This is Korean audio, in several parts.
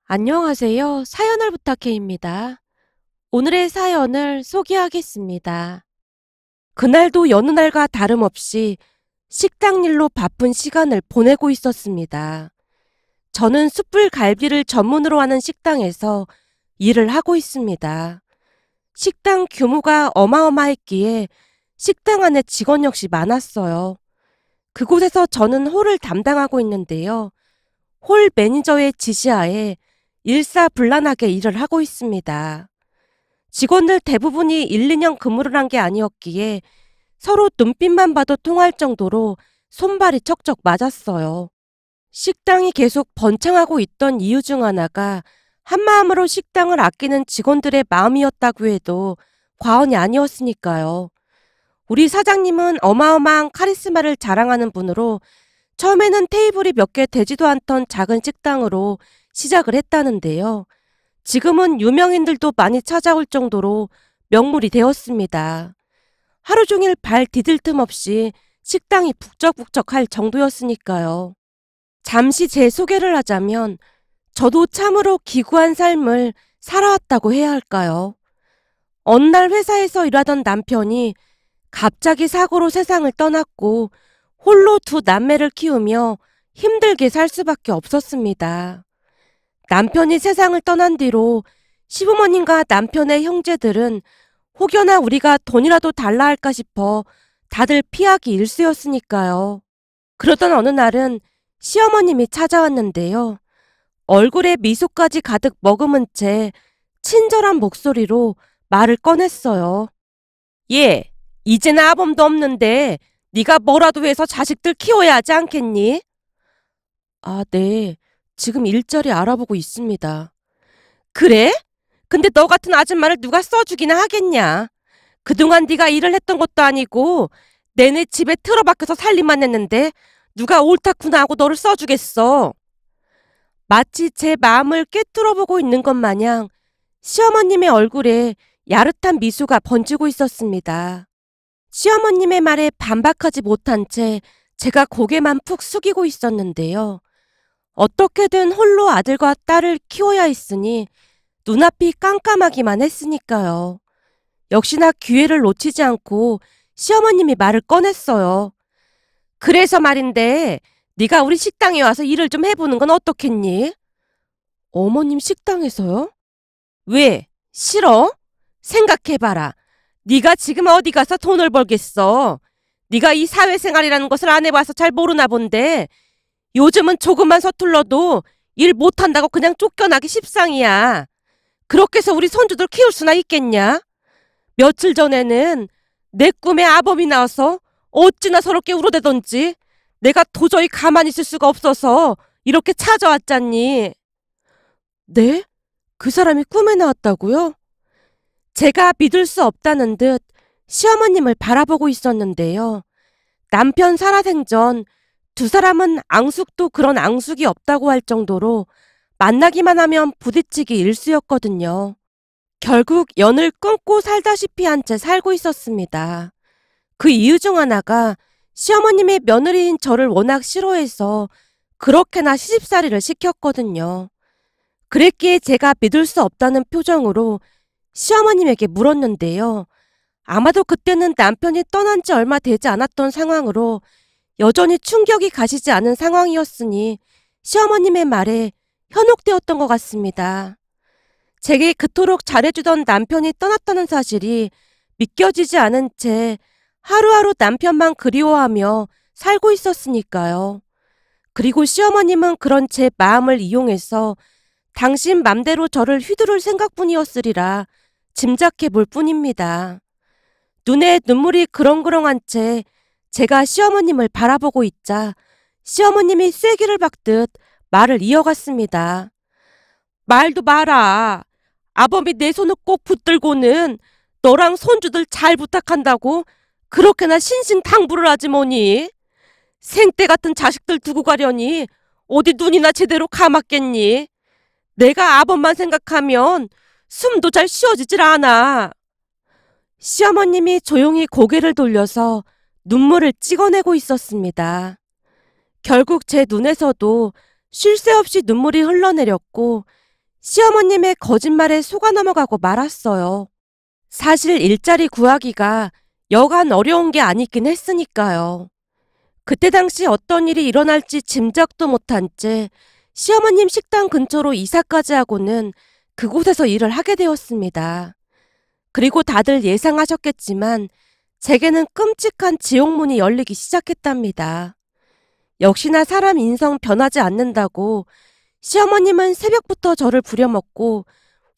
안녕하세요. 사연을 부탁해입니다. 오늘의 사연을 소개하겠습니다. 그날도 여느 날과 다름없이 식당 일로 바쁜 시간을 보내고 있었습니다. 저는 숯불 갈비를 전문으로 하는 식당에서 일을 하고 있습니다. 식당 규모가 어마어마했기에 식당 안에 직원 역시 많았어요. 그곳에서 저는 홀을 담당하고 있는데요. 홀 매니저의 지시하에 일사불란하게 일을 하고 있습니다. 직원들 대부분이 1, 2년 근무를 한 게 아니었기에 서로 눈빛만 봐도 통할 정도로 손발이 척척 맞았어요. 식당이 계속 번창하고 있던 이유 중 하나가 한마음으로 식당을 아끼는 직원들의 마음이었다고 해도 과언이 아니었으니까요. 우리 사장님은 어마어마한 카리스마를 자랑하는 분으로 처음에는 테이블이 몇 개 되지도 않던 작은 식당으로 시작을 했다는데요. 지금은 유명인들도 많이 찾아올 정도로 명물이 되었습니다. 하루 종일 발 디딜 틈 없이 식당이 북적북적할 정도였으니까요. 잠시 제 소개를 하자면 저도 참으로 기구한 삶을 살아왔다고 해야 할까요? 어느 날 회사에서 일하던 남편이 갑자기 사고로 세상을 떠났고 홀로 두 남매를 키우며 힘들게 살 수밖에 없었습니다. 남편이 세상을 떠난 뒤로 시부모님과 남편의 형제들은 혹여나 우리가 돈이라도 달라 할까 싶어 다들 피하기 일쑤였으니까요. 그러던 어느 날은 시어머님이 찾아왔는데요. 얼굴에 미소까지 가득 머금은 채 친절한 목소리로 말을 꺼냈어요. 얘, 이제는 아범도 없는데 네가 뭐라도 해서 자식들 키워야 하지 않겠니? 아, 네. 지금 일자리 알아보고 있습니다. 그래? 근데 너 같은 아줌마를 누가 써주기나 하겠냐? 그동안 네가 일을 했던 것도 아니고 내내 집에 틀어박혀서 살림만 했는데 누가 옳다구나 하고 너를 써주겠어. 마치 제 마음을 꿰뚫어보고 있는 것 마냥 시어머님의 얼굴에 야릇한 미소가 번지고 있었습니다. 시어머님의 말에 반박하지 못한 채 제가 고개만 푹 숙이고 있었는데요. 어떻게든 홀로 아들과 딸을 키워야 했으니 눈앞이 깜깜하기만 했으니까요. 역시나 기회를 놓치지 않고 시어머님이 말을 꺼냈어요. 그래서 말인데 네가 우리 식당에 와서 일을 좀 해보는 건 어떻겠니? 어머님 식당에서요? 왜? 싫어? 생각해봐라. 네가 지금 어디 가서 돈을 벌겠어. 네가 이 사회생활이라는 것을 안 해봐서 잘 모르나 본데 요즘은 조금만 서툴러도 일 못한다고 그냥 쫓겨나기 십상이야. 그렇게 해서 우리 손주들 키울 수나 있겠냐? 며칠 전에는 내 꿈에 아범이 나와서 어찌나 서럽게 울어대던지 내가 도저히 가만히 있을 수가 없어서 이렇게 찾아왔잖니. 네? 그 사람이 꿈에 나왔다고요? 제가 믿을 수 없다는 듯 시어머님을 바라보고 있었는데요. 남편 살아생전 두 사람은 앙숙도 그런 앙숙이 없다고 할 정도로 만나기만 하면 부딪히기 일쑤였거든요. 결국 연을 끊고 살다시피 한 채 살고 있었습니다. 그 이유 중 하나가 시어머님의 며느리인 저를 워낙 싫어해서 그렇게나 시집살이를 시켰거든요. 그랬기에 제가 믿을 수 없다는 표정으로 시어머님에게 물었는데요. 아마도 그때는 남편이 떠난 지 얼마 되지 않았던 상황으로 여전히 충격이 가시지 않은 상황이었으니 시어머님의 말에 현혹되었던 것 같습니다. 제게 그토록 잘해주던 남편이 떠났다는 사실이 믿겨지지 않은 채 하루하루 남편만 그리워하며 살고 있었으니까요. 그리고 시어머님은 그런 제 마음을 이용해서 당신 맘대로 저를 휘두를 생각뿐이었으리라 짐작해 볼 뿐입니다. 눈에 눈물이 그렁그렁한 채 제가 시어머님을 바라보고 있자 시어머님이 쐐기를 박듯 말을 이어갔습니다. 말도 마라. 아범이 내 손을 꼭 붙들고는 너랑 손주들 잘 부탁한다고 그렇게나 신신당부를 하지 뭐니. 생떼 같은 자식들 두고 가려니 어디 눈이나 제대로 감았겠니. 내가 아범만 생각하면 숨도 잘 쉬어지질 않아. 시어머님이 조용히 고개를 돌려서 눈물을 찍어내고 있었습니다. 결국 제 눈에서도 쉴 새 없이 눈물이 흘러내렸고 시어머님의 거짓말에 속아 넘어가고 말았어요. 사실 일자리 구하기가 여간 어려운 게 아니긴 했으니까요. 그때 당시 어떤 일이 일어날지 짐작도 못한 채 시어머님 식당 근처로 이사까지 하고는 그곳에서 일을 하게 되었습니다. 그리고 다들 예상하셨겠지만 제게는 끔찍한 지옥문이 열리기 시작했답니다. 역시나 사람 인성 변하지 않는다고 시어머님은 새벽부터 저를 부려먹고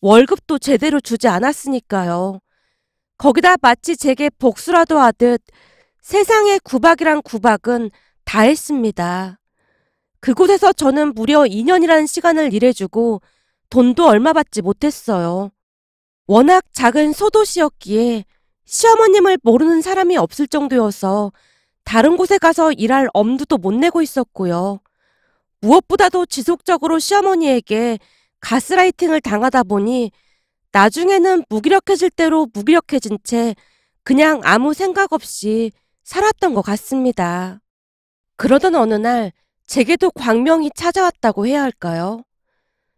월급도 제대로 주지 않았으니까요. 거기다 마치 제게 복수라도 하듯 세상에 구박이란 구박은 다 했습니다. 그곳에서 저는 무려 2년이라는 시간을 일해주고 돈도 얼마 받지 못했어요. 워낙 작은 소도시였기에 시어머님을 모르는 사람이 없을 정도여서 다른 곳에 가서 일할 엄두도 못 내고 있었고요. 무엇보다도 지속적으로 시어머니에게 가스라이팅을 당하다 보니 나중에는 무기력해질 대로 무기력해진 채 그냥 아무 생각 없이 살았던 것 같습니다. 그러던 어느 날 제게도 광명이 찾아왔다고 해야 할까요?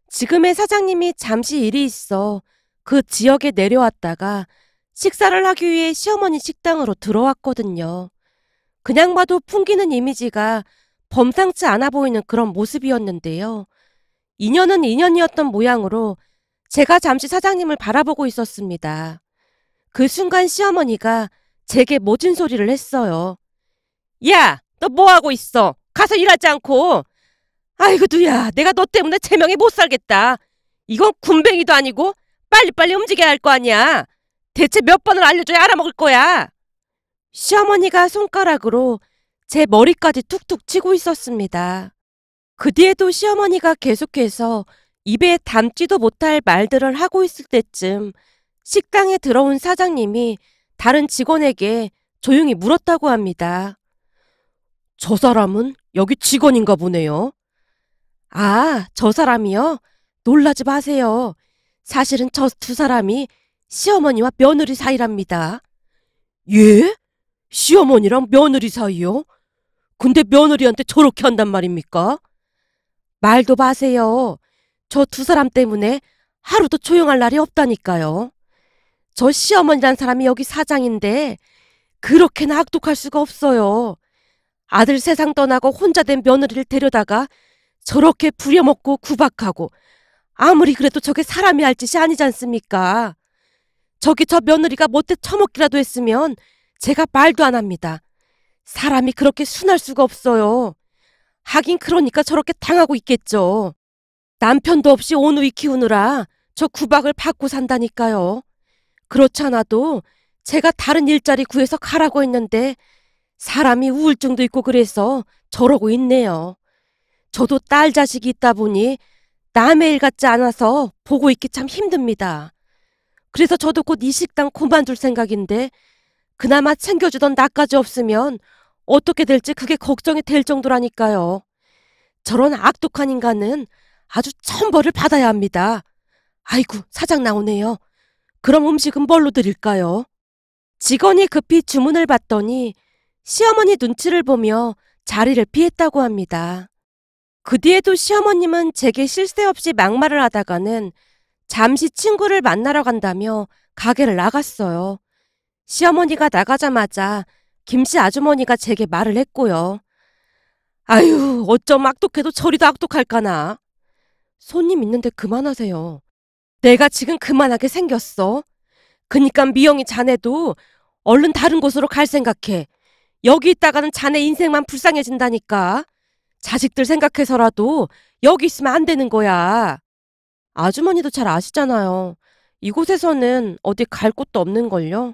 지금의 사장님이 잠시 일이 있어 그 지역에 내려왔다가 식사를 하기 위해 시어머니 식당으로 들어왔거든요. 그냥 봐도 풍기는 이미지가 범상치 않아 보이는 그런 모습이었는데요. 인연은 인연이었던 모양으로 제가 잠시 사장님을 바라보고 있었습니다. 그 순간 시어머니가 제게 모진 소리를 했어요. 야, 너 뭐하고 있어? 가서 일하지 않고. 아이고 누야, 내가 너 때문에 제명에 못 살겠다. 이건 군뱅이도 아니고 빨리빨리 움직여야 할 거 아니야. 대체 몇 번을 알려줘야 알아먹을 거야. 시어머니가 손가락으로 제 머리까지 툭툭 치고 있었습니다. 그 뒤에도 시어머니가 계속해서 입에 담지도 못할 말들을 하고 있을 때쯤 식당에 들어온 사장님이 다른 직원에게 조용히 물었다고 합니다. 저 사람은 여기 직원인가 보네요. 아, 저 사람이요? 놀라지 마세요. 사실은 저 두 사람이 시어머니와 며느리 사이랍니다. 예? 시어머니랑 며느리 사이요? 근데 며느리한테 저렇게 한단 말입니까? 말도 마세요. 저 두 사람 때문에 하루도 조용할 날이 없다니까요. 저 시어머니란 사람이 여기 사장인데 그렇게나 악독할 수가 없어요. 아들 세상 떠나고 혼자 된 며느리를 데려다가 저렇게 부려먹고 구박하고 아무리 그래도 저게 사람이 할 짓이 아니지 않습니까? 저기 저 며느리가 못돼 처먹기라도 했으면 제가 말도 안 합니다. 사람이 그렇게 순할 수가 없어요. 하긴 그러니까 저렇게 당하고 있겠죠. 남편도 없이 오누이 키우느라 저 구박을 받고 산다니까요. 그렇지 않아도 제가 다른 일자리 구해서 가라고 했는데 사람이 우울증도 있고 그래서 저러고 있네요. 저도 딸 자식이 있다 보니 남의 일 같지 않아서 보고 있기 참 힘듭니다. 그래서 저도 곧 이 식당 그만둘 생각인데 그나마 챙겨주던 나까지 없으면 어떻게 될지 그게 걱정이 될 정도라니까요. 저런 악독한 인간은 아주 천벌을 받아야 합니다. 아이고, 사장 나오네요. 그럼 음식은 뭘로 드릴까요? 직원이 급히 주문을 받더니 시어머니 눈치를 보며 자리를 피했다고 합니다. 그 뒤에도 시어머님은 제게 쉴 새 없이 막말을 하다가는 잠시 친구를 만나러 간다며 가게를 나갔어요. 시어머니가 나가자마자 김씨 아주머니가 제게 말을 했고요. 아유, 어쩜 악독해도 저리도 악독할까나. 손님 있는데 그만하세요. 내가 지금 그만하게 생겼어. 그니까 미영이 자네도 얼른 다른 곳으로 갈 생각해. 여기 있다가는 자네 인생만 불쌍해진다니까. 자식들 생각해서라도 여기 있으면 안 되는 거야. 아주머니도 잘 아시잖아요. 이곳에서는 어디 갈 곳도 없는걸요.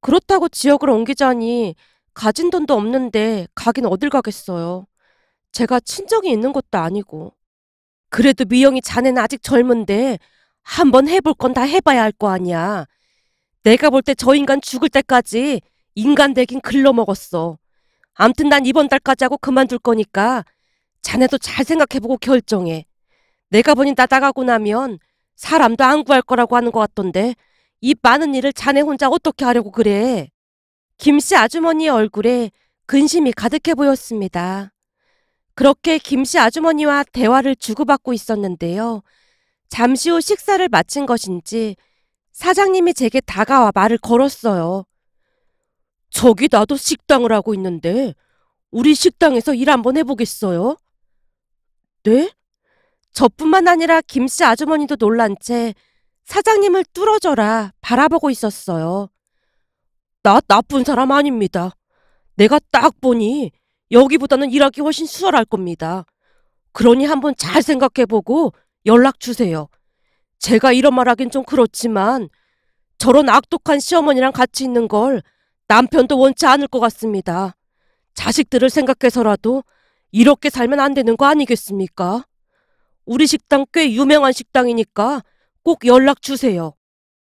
그렇다고 지역을 옮기자니 가진 돈도 없는데 가긴 어딜 가겠어요. 제가 친정이 있는 것도 아니고. 그래도 미영이 자네는 아직 젊은데 한번 해볼 건 다 해봐야 할 거 아니야. 내가 볼 때 저 인간 죽을 때까지 인간 되긴 글러먹었어. 암튼 난 이번 달까지 하고 그만둘 거니까 자네도 잘 생각해보고 결정해. 내가 보니 나 나가고 나면 사람도 안 구할 거라고 하는 것 같던데 이 많은 일을 자네 혼자 어떻게 하려고 그래. 김씨 아주머니의 얼굴에 근심이 가득해 보였습니다. 그렇게 김씨 아주머니와 대화를 주고받고 있었는데요. 잠시 후 식사를 마친 것인지 사장님이 제게 다가와 말을 걸었어요. 저기 나도 식당을 하고 있는데 우리 식당에서 일 한번 해보겠어요? 네? 저뿐만 아니라 김씨 아주머니도 놀란 채 사장님을 뚫어져라 바라보고 있었어요. 나 나쁜 사람 아닙니다. 내가 딱 보니 여기보다는 일하기 훨씬 수월할 겁니다. 그러니 한번 잘 생각해보고 연락 주세요. 제가 이런 말 하긴 좀 그렇지만 저런 악독한 시어머니랑 같이 있는 걸 남편도 원치 않을 것 같습니다. 자식들을 생각해서라도 이렇게 살면 안 되는 거 아니겠습니까? 우리 식당 꽤 유명한 식당이니까 꼭 연락 주세요.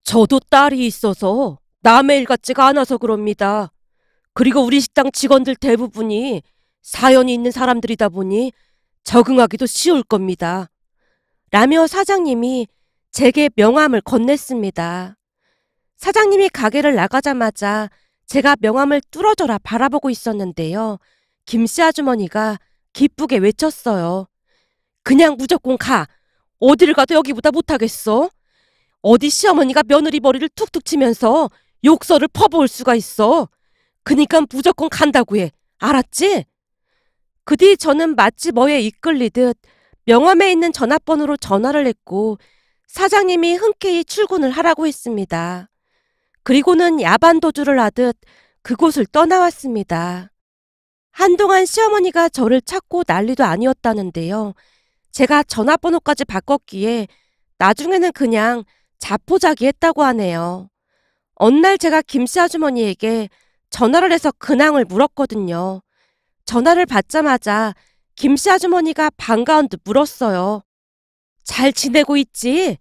저도 딸이 있어서 남의 일 같지가 않아서 그럽니다. 그리고 우리 식당 직원들 대부분이 사연이 있는 사람들이다 보니 적응하기도 쉬울 겁니다. 라며 사장님이 제게 명함을 건넸습니다. 사장님이 가게를 나가자마자 제가 명함을 뚫어져라 바라보고 있었는데요. 김씨 아주머니가 기쁘게 외쳤어요. 그냥 무조건 가. 어디를 가도 여기보다 못하겠어. 어디 시어머니가 며느리 머리를 툭툭 치면서 욕설을 퍼부을 수가 있어. 그니까 무조건 간다고 해. 알았지? 그 뒤 저는 마치 뭐에 이끌리듯 명함에 있는 전화번호로 전화를 했고 사장님이 흔쾌히 출근을 하라고 했습니다. 그리고는 야반도주를 하듯 그곳을 떠나왔습니다. 한동안 시어머니가 저를 찾고 난리도 아니었다는데요. 제가 전화번호까지 바꿨기에 나중에는 그냥 자포자기했다고 하네요. 어느 날 제가 김씨 아주머니에게 전화를 해서 근황을 물었거든요. 전화를 받자마자 김씨 아주머니가 반가운 듯 물었어요. 잘 지내고 있지?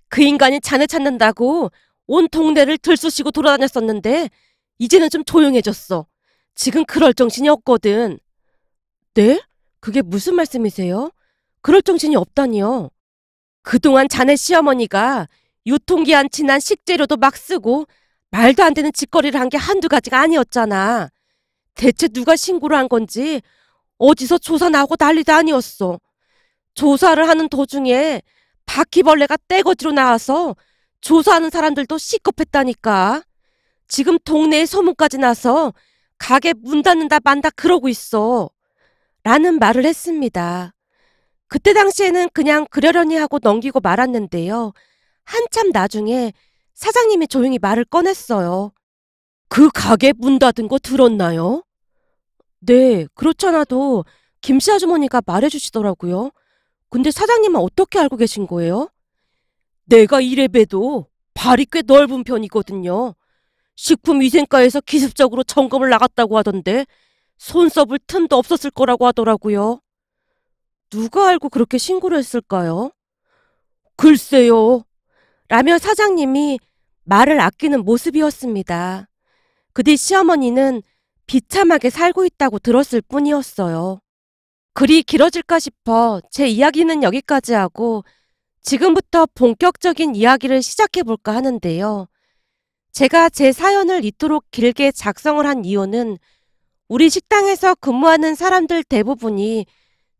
그 인간이 자네 찾는다고 온 동네를 들쑤시고 돌아다녔었는데 이제는 좀 조용해졌어. 지금 그럴 정신이 없거든. 네? 그게 무슨 말씀이세요? 그럴 정신이 없다니요. 그동안 자네 시어머니가 유통기한 지난 식재료도 막 쓰고 말도 안 되는 짓거리를 한 게 한두 가지가 아니었잖아. 대체 누가 신고를 한 건지 어디서 조사 나오고 난리도 아니었어. 조사를 하는 도중에 바퀴벌레가 떼거지로 나와서 조사하는 사람들도 시겁했다니까. 지금 동네에 소문까지 나서 가게 문 닫는다 만다 그러고 있어. 라는 말을 했습니다. 그때 당시에는 그냥 그러려니 하고 넘기고 말았는데요. 한참 나중에 사장님이 조용히 말을 꺼냈어요. 그 가게 문 닫은 거 들었나요? 네, 그렇잖아도 김씨 아주머니가 말해주시더라고요. 근데 사장님은 어떻게 알고 계신 거예요? 내가 이래봬도 발이 꽤 넓은 편이거든요. 식품위생과에서 기습적으로 점검을 나갔다고 하던데 손 써볼 틈도 없었을 거라고 하더라고요. 누가 알고 그렇게 신고를 했을까요? 글쎄요. 라며 사장님이 말을 아끼는 모습이었습니다. 그 뒤 시어머니는 비참하게 살고 있다고 들었을 뿐이었어요. 글이 길어질까 싶어 제 이야기는 여기까지 하고 지금부터 본격적인 이야기를 시작해 볼까 하는데요. 제가 제 사연을 이토록 길게 작성을 한 이유는 우리 식당에서 근무하는 사람들 대부분이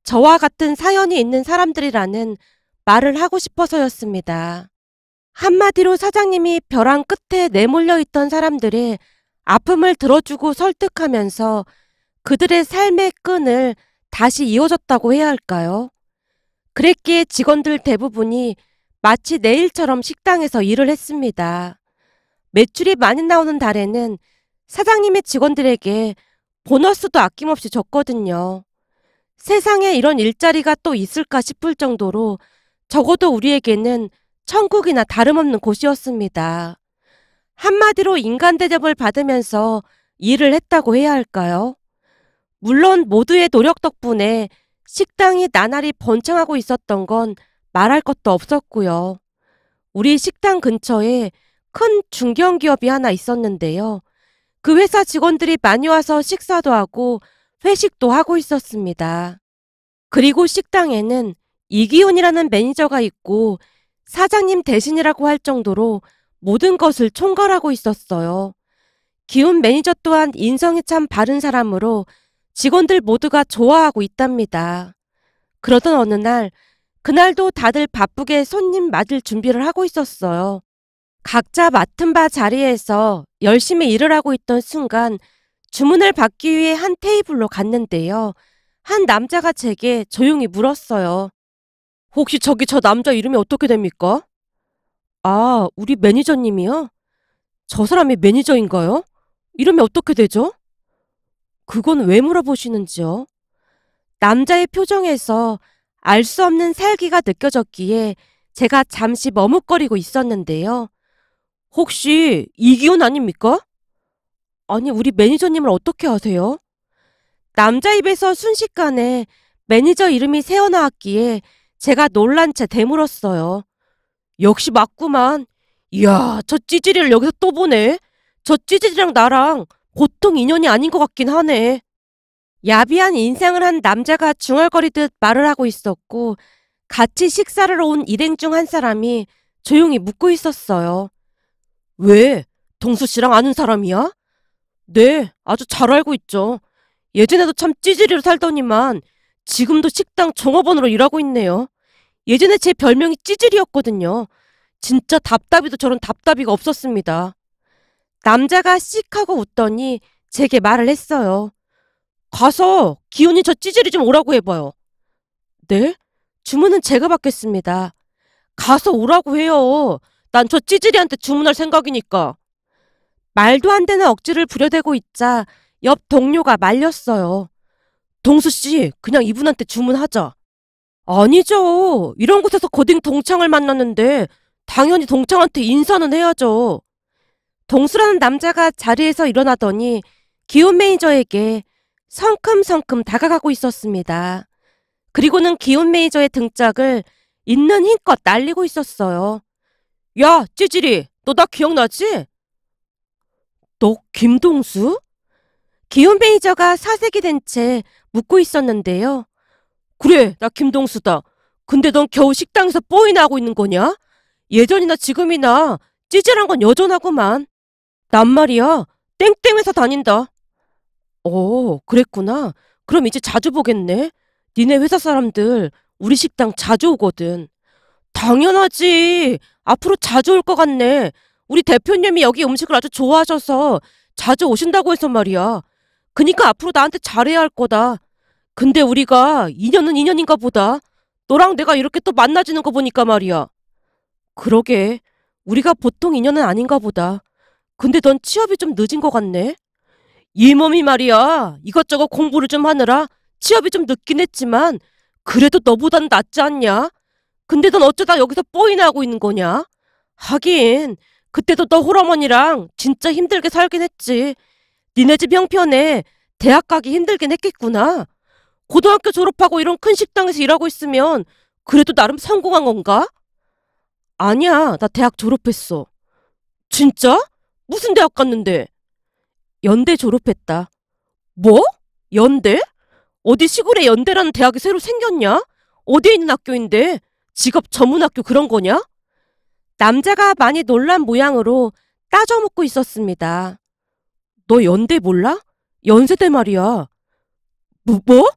저와 같은 사연이 있는 사람들이라는 말을 하고 싶어서였습니다. 한마디로 사장님이 벼랑 끝에 내몰려 있던 사람들의 아픔을 들어주고 설득하면서 그들의 삶의 끈을 다시 이어줬다고 해야 할까요? 그랬기에 직원들 대부분이 마치 내 일처럼 식당에서 일을 했습니다. 매출이 많이 나오는 달에는 사장님의 직원들에게 보너스도 아낌없이 줬거든요. 세상에 이런 일자리가 또 있을까 싶을 정도로 적어도 우리에게는 천국이나 다름없는 곳이었습니다. 한마디로 인간 대접을 받으면서 일을 했다고 해야 할까요? 물론 모두의 노력 덕분에 식당이 나날이 번창하고 있었던 건 말할 것도 없었고요. 우리 식당 근처에 큰 중견기업이 하나 있었는데요. 그 회사 직원들이 많이 와서 식사도 하고 회식도 하고 있었습니다. 그리고 식당에는 이기훈이라는 매니저가 있고 사장님 대신이라고 할 정도로 모든 것을 총괄하고 있었어요. 기훈 매니저 또한 인성이 참 바른 사람으로 직원들 모두가 좋아하고 있답니다. 그러던 어느 날 그날도 다들 바쁘게 손님 맞을 준비를 하고 있었어요. 각자 맡은 바 자리에서 열심히 일을 하고 있던 순간 주문을 받기 위해 한 테이블로 갔는데요. 한 남자가 제게 조용히 물었어요. 혹시 저기 저 남자 이름이 어떻게 됩니까? 아, 우리 매니저님이요? 저 사람이 매니저인가요? 이름이 어떻게 되죠? 그건 왜 물어보시는지요? 남자의 표정에서 알 수 없는 살기가 느껴졌기에 제가 잠시 머뭇거리고 있었는데요. 혹시 이기훈 아닙니까? 아니, 우리 매니저님을 어떻게 아세요? 남자 입에서 순식간에 매니저 이름이 새어나왔기에 제가 놀란 채 되물었어요. 역시 맞구만. 이야, 저 찌질이를 여기서 또 보네. 저 찌질이랑 나랑 보통 인연이 아닌 것 같긴 하네. 야비한 인상을 한 남자가 중얼거리듯 말을 하고 있었고 같이 식사를 온 일행 중 한 사람이 조용히 묻고 있었어요. 왜? 동수 씨랑 아는 사람이야? 네, 아주 잘 알고 있죠. 예전에도 참 찌질이로 살더니만 지금도 식당 종업원으로 일하고 있네요. 예전에 제 별명이 찌질이었거든요. 진짜 답답이도 저런 답답이가 없었습니다. 남자가 씩 하고 웃더니 제게 말을 했어요. 가서 기훈이 저 찌질이 좀 오라고 해봐요. 네? 주문은 제가 받겠습니다. 가서 오라고 해요. 난 저 찌질이한테 주문할 생각이니까. 말도 안 되는 억지를 부려대고 있자 옆 동료가 말렸어요. 동수씨, 그냥 이분한테 주문하자. 아니죠. 이런 곳에서 고딩 동창을 만났는데 당연히 동창한테 인사는 해야죠. 동수라는 남자가 자리에서 일어나더니 기훈 매니저에게 성큼성큼 다가가고 있었습니다. 그리고는 기훈 매니저의 등짝을 있는 힘껏 날리고 있었어요. 야, 찌질이, 너 나 기억나지? 너 김동수? 기훈 매니저가 사색이 된 채 묻고 있었는데요. 그래, 나 김동수다. 근데 넌 겨우 식당에서 뽀이나 하고 있는 거냐? 예전이나 지금이나 찌질한 건 여전하구만. 난 말이야, 땡땡 회사 다닌다. 그랬구나. 그럼 이제 자주 보겠네. 니네 회사 사람들 우리 식당 자주 오거든. 당연하지. 앞으로 자주 올 것 같네. 우리 대표님이 여기 음식을 아주 좋아하셔서 자주 오신다고 해서 말이야. 그니까 앞으로 나한테 잘해야 할 거다. 근데 우리가 인연은 인연인가 보다. 너랑 내가 이렇게 또 만나지는 거 보니까 말이야. 그러게. 우리가 보통 인연은 아닌가 보다. 근데 넌 취업이 좀 늦은 것 같네. 이 몸이 말이야. 이것저것 공부를 좀 하느라 취업이 좀 늦긴 했지만 그래도 너보단 낫지 않냐? 근데 넌 어쩌다 여기서 뽀이나 하고 있는 거냐? 하긴 그때도 너 홀어머니랑 진짜 힘들게 살긴 했지. 니네 집 형편에 대학 가기 힘들긴 했겠구나. 고등학교 졸업하고 이런 큰 식당에서 일하고 있으면 그래도 나름 성공한 건가? 아니야, 나 대학 졸업했어. 진짜? 무슨 대학 갔는데? 연대 졸업했다. 뭐? 연대? 어디 시골에 연대라는 대학이 새로 생겼냐? 어디에 있는 학교인데? 직업 전문 학교 그런 거냐? 남자가 많이 놀란 모양으로 따져 묻고 있었습니다. 너 연대 몰라? 연세대 말이야. 뭐?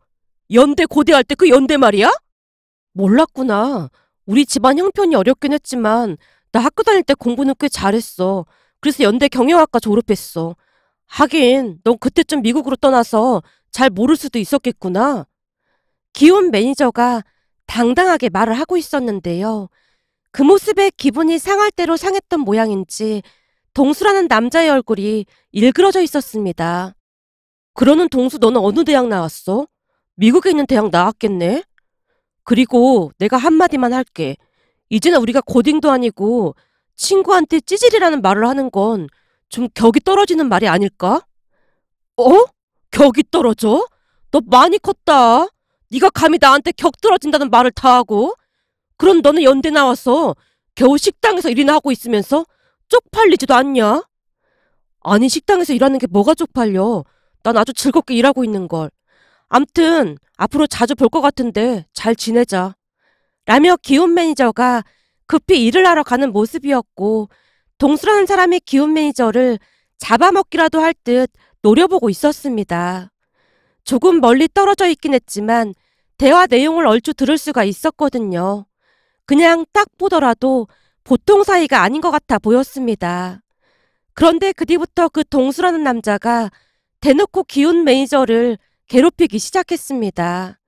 연대 고대할 때 그 연대 말이야? 몰랐구나. 우리 집안 형편이 어렵긴 했지만 나 학교 다닐 때 공부는 꽤 잘했어. 그래서 연대 경영학과 졸업했어. 하긴 넌 그때쯤 미국으로 떠나서 잘 모를 수도 있었겠구나. 기혼 매니저가 당당하게 말을 하고 있었는데요. 그 모습에 기분이 상할 대로 상했던 모양인지 동수라는 남자의 얼굴이 일그러져 있었습니다. 그러는 동수 너는 어느 대학 나왔어? 미국에 있는 대학 나왔겠네? 그리고 내가 한마디만 할게. 이제는 우리가 고딩도 아니고 친구한테 찌질이라는 말을 하는 건 좀 격이 떨어지는 말이 아닐까? 어? 격이 떨어져? 너 많이 컸다. 네가 감히 나한테 격 떨어진다는 말을 다 하고? 그럼 너는 연대 나와서 겨우 식당에서 일이나 하고 있으면서 쪽팔리지도 않냐? 아니 식당에서 일하는 게 뭐가 쪽팔려. 난 아주 즐겁게 일하고 있는걸. 암튼 앞으로 자주 볼 것 같은데 잘 지내자. 라며 기훈 매니저가 급히 일을 하러 가는 모습이었고 동수라는 사람이 기훈 매니저를 잡아먹기라도 할 듯 노려보고 있었습니다. 조금 멀리 떨어져 있긴 했지만 대화 내용을 얼추 들을 수가 있었거든요. 그냥 딱 보더라도 보통 사이가 아닌 것 같아 보였습니다. 그런데 그 뒤부터 그 동수라는 남자가 대놓고 기훈 매니저를 괴롭히기 시작했습니다.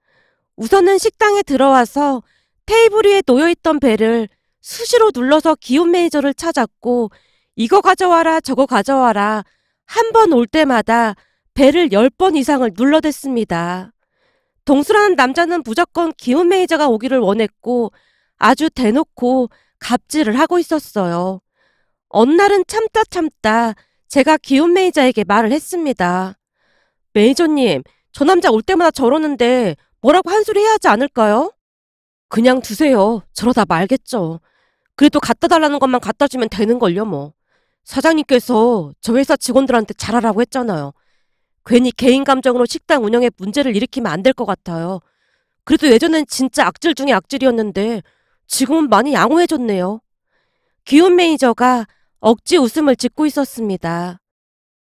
우선은 식당에 들어와서 테이블 위에 놓여있던 벨을 수시로 눌러서 기훈 매니저를 찾았고 이거 가져와라 저거 가져와라 한 번 올 때마다 벨을 10번 이상을 눌러댔습니다. 동수라는 남자는 무조건 기훈 매니저가 오기를 원했고 아주 대놓고 갑질을 하고 있었어요. 어느 날은 참다 제가 기훈 매니저에게 말을 했습니다. 매니저님, 저 남자 올 때마다 저러는데 뭐라고 한 소리 해야 하지 않을까요? 그냥 두세요. 저러다 말겠죠. 그래도 갖다 달라는 것만 갖다 주면 되는걸요 뭐. 사장님께서 저 회사 직원들한테 잘하라고 했잖아요. 괜히 개인 감정으로 식당 운영에 문제를 일으키면 안 될 것 같아요. 그래도 예전엔 진짜 악질 중에 악질이었는데 지금은 많이 양호해졌네요. 기훈 매니저가 억지 웃음을 짓고 있었습니다.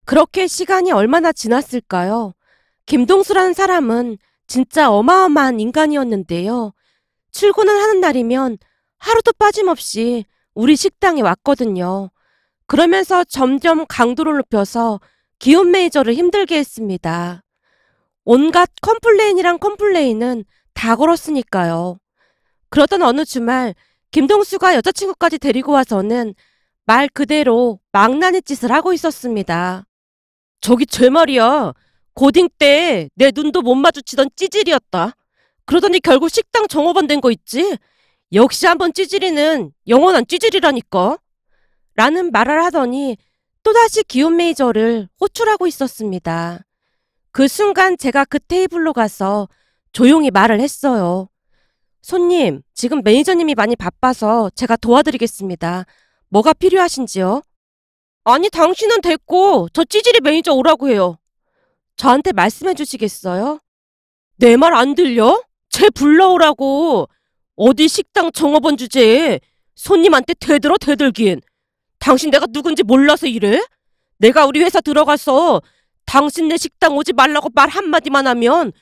그렇게 시간이 얼마나 지났을까요? 김동수라는 사람은 진짜 어마어마한 인간이었는데요. 출근을 하는 날이면 하루도 빠짐없이 우리 식당에 왔거든요. 그러면서 점점 강도를 높여서 기훈 매니저를 힘들게 했습니다. 온갖 컴플레인은 다 걸었으니까요. 그러던 어느 주말 김동수가 여자친구까지 데리고 와서는 말 그대로 망나니 짓을 하고 있었습니다. 저기 제 말이야. 고딩 때 내 눈도 못 마주치던 찌질이었다. 그러더니 결국 식당 종업원 된 거 있지? 역시 한번 찌질이는 영원한 찌질이라니까. 라는 말을 하더니 또다시 기훈 매니저를 호출하고 있었습니다. 그 순간 제가 그 테이블로 가서 조용히 말을 했어요. 손님, 지금 매니저님이 많이 바빠서 제가 도와드리겠습니다. 뭐가 필요하신지요? 아니, 당신은 됐고 저 찌질이 매니저 오라고 해요. 저한테 말씀해 주시겠어요? 내 말 안 들려? 쟤 불러오라고. 어디 식당 종업원 주제에 손님한테 대들긴. 당신 내가 누군지 몰라서 이래? 내가 우리 회사 들어가서 당신네 식당 오지 말라고 말 한마디만 하면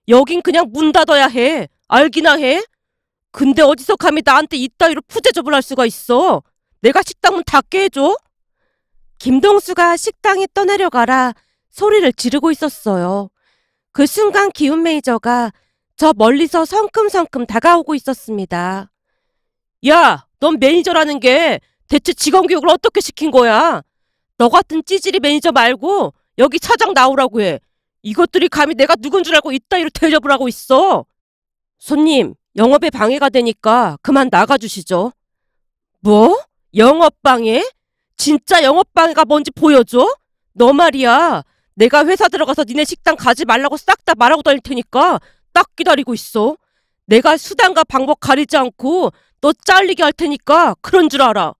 여긴 그냥 문 닫아야 해. 알기나 해? 근데 어디서 감히 나한테 이따위로 푸대접을 할 수가 있어? 내가 식당 문 닫게 해줘? 김동수가 식당에 떠내려가라 소리를 지르고 있었어요. 그 순간 기훈 매니저가 저 멀리서 성큼성큼 다가오고 있었습니다. 야, 넌 매니저라는 게 대체 직원 교육을 어떻게 시킨 거야? 너 같은 찌질이 매니저 말고 여기 차장 나오라고 해. 이것들이 감히 내가 누군 줄 알고 이따위로 대접을 하고 있어. 손님, 영업에 방해가 되니까 그만 나가주시죠. 뭐? 영업방해? 진짜 영업방해가 뭔지 보여줘? 너 말이야. 내가 회사 들어가서 니네 식당 가지 말라고 싹 다 말하고 다닐 테니까 딱 기다리고 있어. 내가 수단과 방법 가리지 않고 너 잘리게 할 테니까 그런 줄 알아.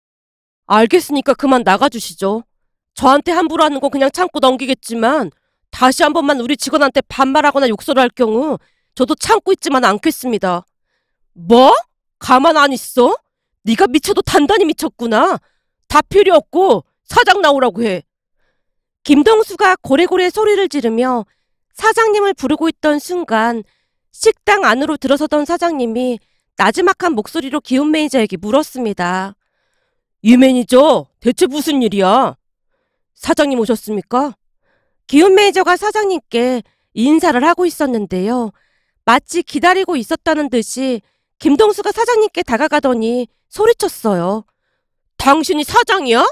알겠으니까 그만 나가주시죠. 저한테 함부로 하는 거 그냥 참고 넘기겠지만 다시 한 번만 우리 직원한테 반말하거나 욕설을 할 경우 저도 참고 있지만 않겠습니다. 뭐? 가만 안 있어? 네가 미쳐도 단단히 미쳤구나. 다 필요 없고 사장 나오라고 해. 김동수가 고래고래 소리를 지르며 사장님을 부르고 있던 순간 식당 안으로 들어서던 사장님이 나지막한 목소리로 기훈 매니저에게 물었습니다. 이 매니저, 대체 무슨 일이야? 사장님 오셨습니까? 기훈 매니저가 사장님께 인사를 하고 있었는데요. 마치 기다리고 있었다는 듯이 김동수가 사장님께 다가가더니 소리쳤어요. 당신이 사장이야?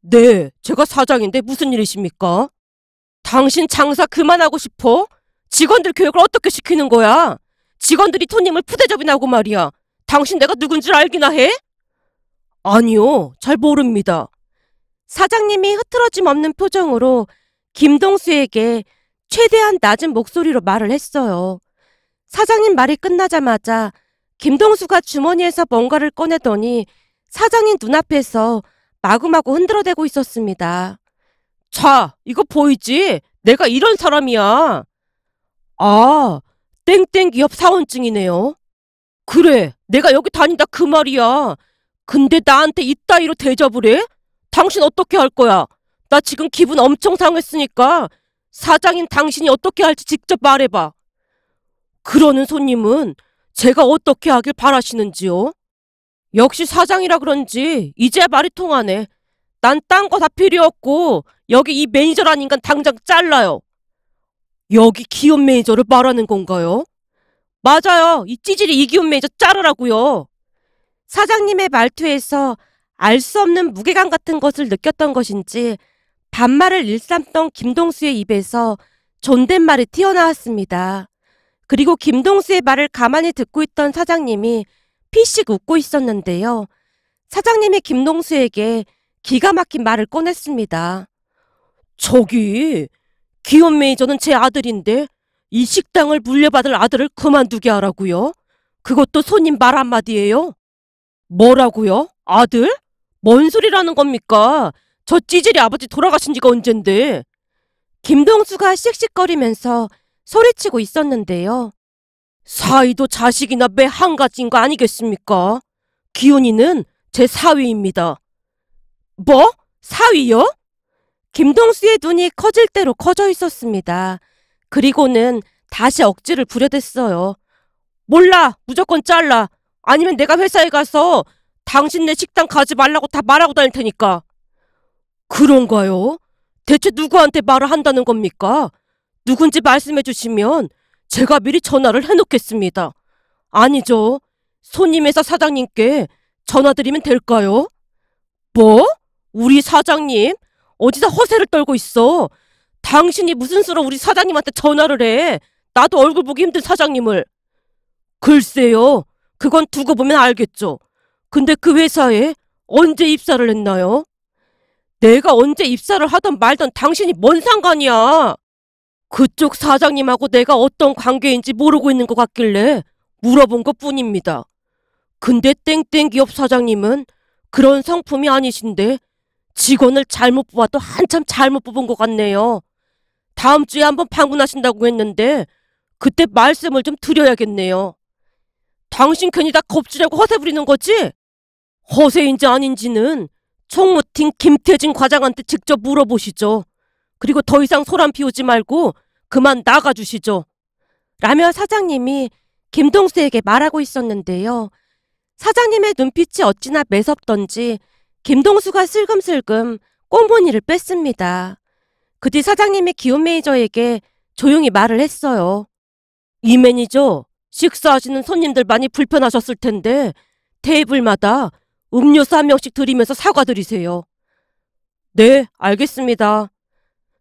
네, 제가 사장인데 무슨 일이십니까? 당신 장사 그만하고 싶어? 직원들 교육을 어떻게 시키는 거야? 직원들이 손님을 푸대접이나 하고 말이야. 당신 내가 누군 줄 알기나 해? 아니요, 잘 모릅니다. 사장님이 흐트러짐 없는 표정으로 김동수에게 최대한 낮은 목소리로 말을 했어요. 사장님 말이 끝나자마자 김동수가 주머니에서 뭔가를 꺼내더니 사장님 눈앞에서 마구마구 흔들어대고 있었습니다. 자, 이거 보이지? 내가 이런 사람이야. 아, 땡땡 기업 사원증이네요. 그래, 내가 여기 다닌다 그 말이야. 근데 나한테 이따위로 대접을 해? 당신 어떻게 할 거야? 나 지금 기분 엄청 상했으니까 사장인 당신이 어떻게 할지 직접 말해봐. 그러는 손님은 제가 어떻게 하길 바라시는지요? 역시 사장이라 그런지 이제 말이 통하네. 난 딴 거 다 필요 없고 여기 이 매니저란 인간 당장 잘라요. 여기 기업 매니저를 말하는 건가요? 맞아요. 이 찌질이 이 기업 매니저 자르라고요. 사장님의 말투에서 알 수 없는 무게감 같은 것을 느꼈던 것인지 반말을 일삼던 김동수의 입에서 존댓말이 튀어나왔습니다. 그리고 김동수의 말을 가만히 듣고 있던 사장님이 피식 웃고 있었는데요. 사장님이 김동수에게 기가 막힌 말을 꺼냈습니다. 저기, 기업 매니저는 제 아들인데 이 식당을 물려받을 아들을 그만두게 하라고요? 그것도 손님 말 한마디예요? 뭐라고요? 아들? 뭔 소리라는 겁니까? 저 찌질이 아버지 돌아가신 지가 언젠데. 김동수가 씩씩거리면서 소리치고 있었는데요. 사위도 자식이나 매 한 가지인 거 아니겠습니까? 기훈이는 제 사위입니다. 뭐? 사위요? 김동수의 눈이 커질 대로 커져 있었습니다. 그리고는 다시 억지를 부려댔어요. 몰라! 무조건 잘라! 아니면 내가 회사에 가서 당신네 식당 가지 말라고 다 말하고 다닐 테니까. 그런가요? 대체 누구한테 말을 한다는 겁니까? 누군지 말씀해 주시면 제가 미리 전화를 해놓겠습니다. 아니죠. 손님회사 사장님께 전화드리면 될까요? 뭐? 우리 사장님? 어디다 허세를 떨고 있어? 당신이 무슨 수로 우리 사장님한테 전화를 해? 나도 얼굴 보기 힘든 사장님을. 글쎄요. 그건 두고 보면 알겠죠. 근데 그 회사에 언제 입사를 했나요? 내가 언제 입사를 하던 말던 당신이 뭔 상관이야? 그쪽 사장님하고 내가 어떤 관계인지 모르고 있는 것 같길래 물어본 것 뿐입니다. 근데 땡땡 기업 사장님은 그런 성품이 아니신데 직원을 잘못 뽑아도 한참 잘못 뽑은 것 같네요. 다음 주에 한번 방문하신다고 했는데 그때 말씀을 좀 드려야겠네요. 당신 괜히 다 겁주려고 허세 부리는 거지? 허세인지 아닌지는 총무팀 김태진 과장한테 직접 물어보시죠. 그리고 더 이상 소란 피우지 말고 그만 나가주시죠. 라며 사장님이 김동수에게 말하고 있었는데요. 사장님의 눈빛이 어찌나 매섭던지 김동수가 슬금슬금 꽁무니를 뺐습니다. 그 뒤 사장님이 기업 매니저에게 조용히 말을 했어요. 이 매니저, 식사하시는 손님들 많이 불편하셨을 텐데 테이블마다 음료수 한 명씩 드리면서 사과드리세요. 네, 알겠습니다.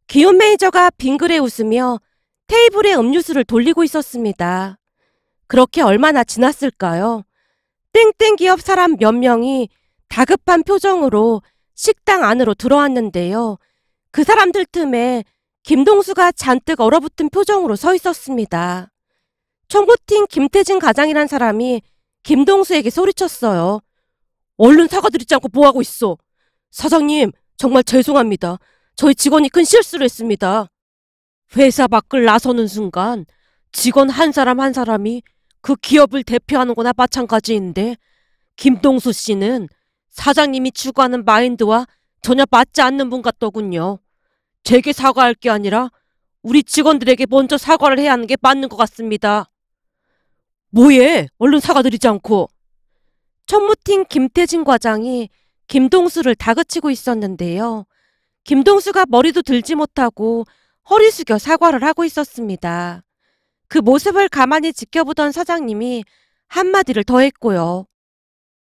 기업 매니저가 빙그레 웃으며 테이블에 음료수를 돌리고 있었습니다. 그렇게 얼마나 지났을까요? 땡땡 기업 사람 몇 명이 다급한 표정으로 식당 안으로 들어왔는데요. 그 사람들 틈에 김동수가 잔뜩 얼어붙은 표정으로 서 있었습니다. 총무팀 김태진 과장이란 사람이 김동수에게 소리쳤어요. 얼른 사과드리지 않고 뭐하고 있어? 사장님, 정말 죄송합니다. 저희 직원이 큰 실수를 했습니다. 회사 밖을 나서는 순간 직원 한 사람 한 사람이 그 기업을 대표하는 거나 마찬가지인데 김동수 씨는 사장님이 추구하는 마인드와 전혀 맞지 않는 분 같더군요. 제게 사과할 게 아니라 우리 직원들에게 먼저 사과를 해야 하는 게 맞는 것 같습니다. 뭐해? 얼른 사과드리지 않고. 총무팀 김태진 과장이 김동수를 다그치고 있었는데요. 김동수가 머리도 들지 못하고 허리 숙여 사과를 하고 있었습니다. 그 모습을 가만히 지켜보던 사장님이 한마디를 더 했고요.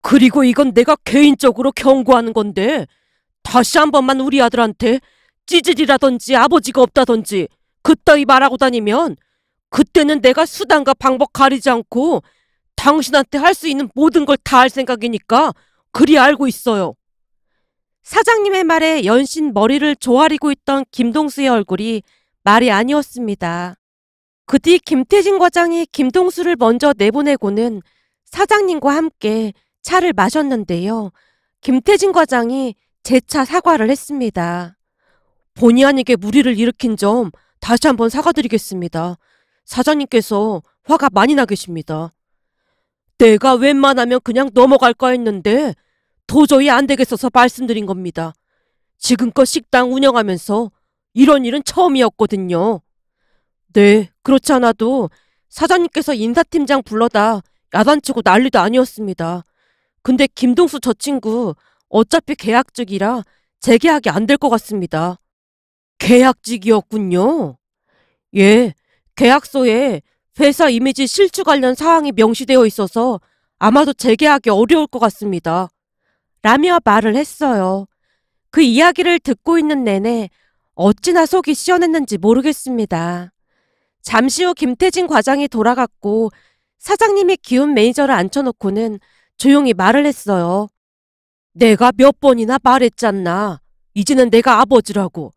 그리고 이건 내가 개인적으로 경고하는 건데 다시 한 번만 우리 아들한테 찌질이라든지 아버지가 없다든지 그따위 말하고 다니면 그때는 내가 수단과 방법 가리지 않고 당신한테 할 수 있는 모든 걸 다 할 생각이니까 그리 알고 있어요. 사장님의 말에 연신 머리를 조아리고 있던 김동수의 얼굴이 말이 아니었습니다. 그 뒤 김태진 과장이 김동수를 먼저 내보내고는 사장님과 함께 차를 마셨는데요. 김태진 과장이 재차 사과를 했습니다. 본의 아니게 무리를 일으킨 점 다시 한번 사과드리겠습니다. 사장님께서 화가 많이 나 계십니다. 내가 웬만하면 그냥 넘어갈까 했는데 도저히 안 되겠어서 말씀드린 겁니다. 지금껏 식당 운영하면서 이런 일은 처음이었거든요. 네, 그렇지 않아도 사장님께서 인사팀장 불러다 야단치고 난리도 아니었습니다. 근데 김동수 저 친구 어차피 계약직이라 재계약이 안 될 것 같습니다. 계약직이었군요. 예, 계약서에 회사 이미지 실추 관련 사항이 명시되어 있어서 아마도 재계약이 어려울 것 같습니다. 라며 말을 했어요. 그 이야기를 듣고 있는 내내 어찌나 속이 시원했는지 모르겠습니다. 잠시 후 김태진 과장이 돌아갔고 사장님이 기훈 매니저를 앉혀놓고는 조용히 말을 했어요. 내가 몇 번이나 말했잖나. 이제는 내가 아버지라고.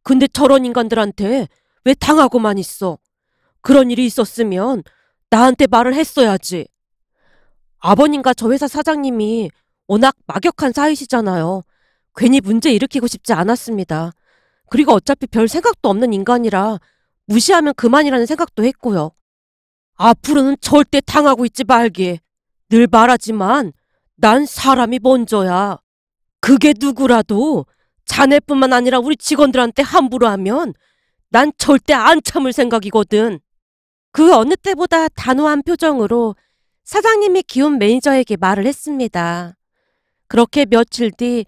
근데 저런 인간들한테 왜 당하고만 있어? 그런 일이 있었으면 나한테 말을 했어야지. 아버님과 저 회사 사장님이 워낙 막역한 사이시잖아요. 괜히 문제 일으키고 싶지 않았습니다. 그리고 어차피 별 생각도 없는 인간이라 무시하면 그만이라는 생각도 했고요. 앞으로는 절대 당하고 있지 말게. 늘 말하지만 난 사람이 먼저야. 그게 누구라도 자네뿐만 아니라 우리 직원들한테 함부로 하면 난 절대 안 참을 생각이거든. 그 어느 때보다 단호한 표정으로 사장님이 기훈 매니저에게 말을 했습니다. 그렇게 며칠 뒤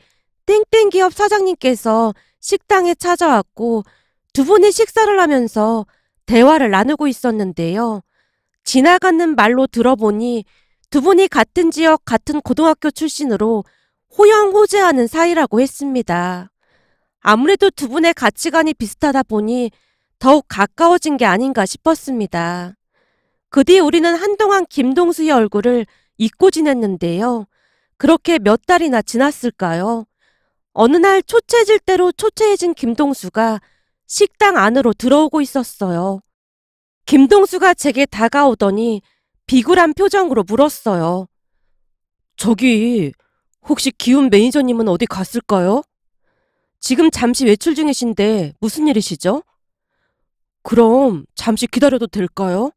땡땡 기업 사장님께서 식당에 찾아왔고 두 분이 식사를 하면서 대화를 나누고 있었는데요. 지나가는 말로 들어보니 두 분이 같은 지역 같은 고등학교 출신으로 호영호재하는 사이라고 했습니다. 아무래도 두 분의 가치관이 비슷하다 보니 더욱 가까워진 게 아닌가 싶었습니다. 그 뒤 우리는 한동안 김동수의 얼굴을 잊고 지냈는데요. 그렇게 몇 달이나 지났을까요? 어느 날 초췌해질 대로 초췌해진 김동수가 식당 안으로 들어오고 있었어요. 김동수가 제게 다가오더니 비굴한 표정으로 물었어요. 저기 혹시 기훈 매니저님은 어디 갔을까요? 지금 잠시 외출 중이신데 무슨 일이시죠? 그럼 잠시 기다려도 될까요?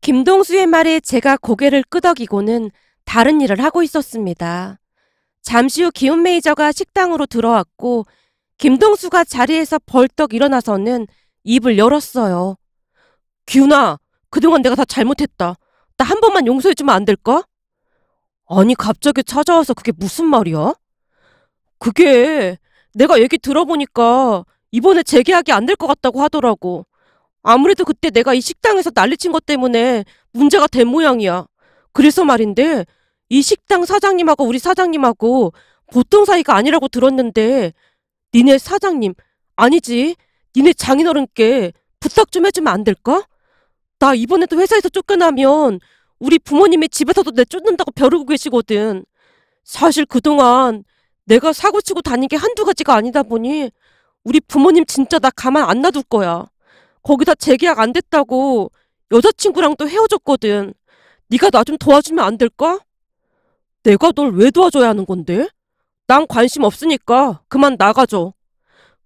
김동수의 말에 제가 고개를 끄덕이고는 다른 일을 하고 있었습니다. 잠시 후 기훈 매니저가 식당으로 들어왔고 김동수가 자리에서 벌떡 일어나서는 입을 열었어요. 기훈아, 그동안 내가 다 잘못했다. 나 한 번만 용서해주면 안 될까? 아니 갑자기 찾아와서 그게 무슨 말이야? 그게 내가 얘기 들어보니까 이번에 재계약이 안 될 것 같다고 하더라고. 아무래도 그때 내가 이 식당에서 난리친 것 때문에 문제가 된 모양이야. 그래서 말인데 이 식당 사장님하고 우리 사장님하고 보통 사이가 아니라고 들었는데 니네 사장님, 아니지, 니네 장인어른께 부탁 좀 해주면 안 될까? 나 이번에도 회사에서 쫓겨나면 우리 부모님이 집에서도 내 쫓는다고 벼르고 계시거든. 사실 그동안 내가 사고치고 다닌 게 한두 가지가 아니다 보니 우리 부모님 진짜 나 가만 안 놔둘 거야. 거기다 재계약 안 됐다고 여자친구랑 또 헤어졌거든. 네가 나 좀 도와주면 안 될까? 내가 널 왜 도와줘야 하는 건데? 난 관심 없으니까 그만 나가줘.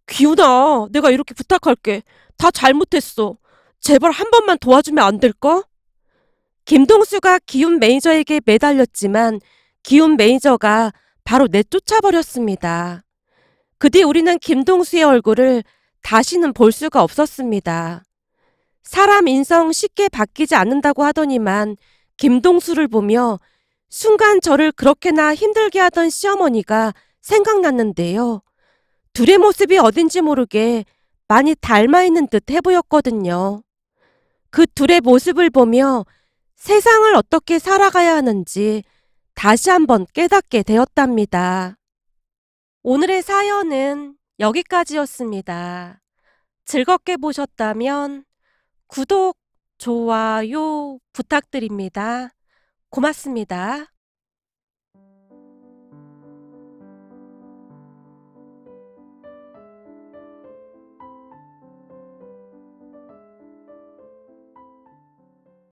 기훈아, 내가 이렇게 부탁할게. 다 잘못했어. 제발 한 번만 도와주면 안 될까? 김동수가 기훈 매니저에게 매달렸지만 기훈 매니저가 바로 내쫓아버렸습니다. 그 뒤 우리는 김동수의 얼굴을 다시는 볼 수가 없었습니다. 사람 인성 쉽게 바뀌지 않는다고 하더니만 김동수를 보며 순간 저를 그렇게나 힘들게 하던 시어머니가 생각났는데요. 둘의 모습이 어딘지 모르게 많이 닮아있는 듯 해보였거든요. 그 둘의 모습을 보며 세상을 어떻게 살아가야 하는지 다시 한번 깨닫게 되었답니다. 오늘의 사연은 여기까지였습니다. 즐겁게 보셨다면 구독, 좋아요 부탁드립니다. 고맙습니다.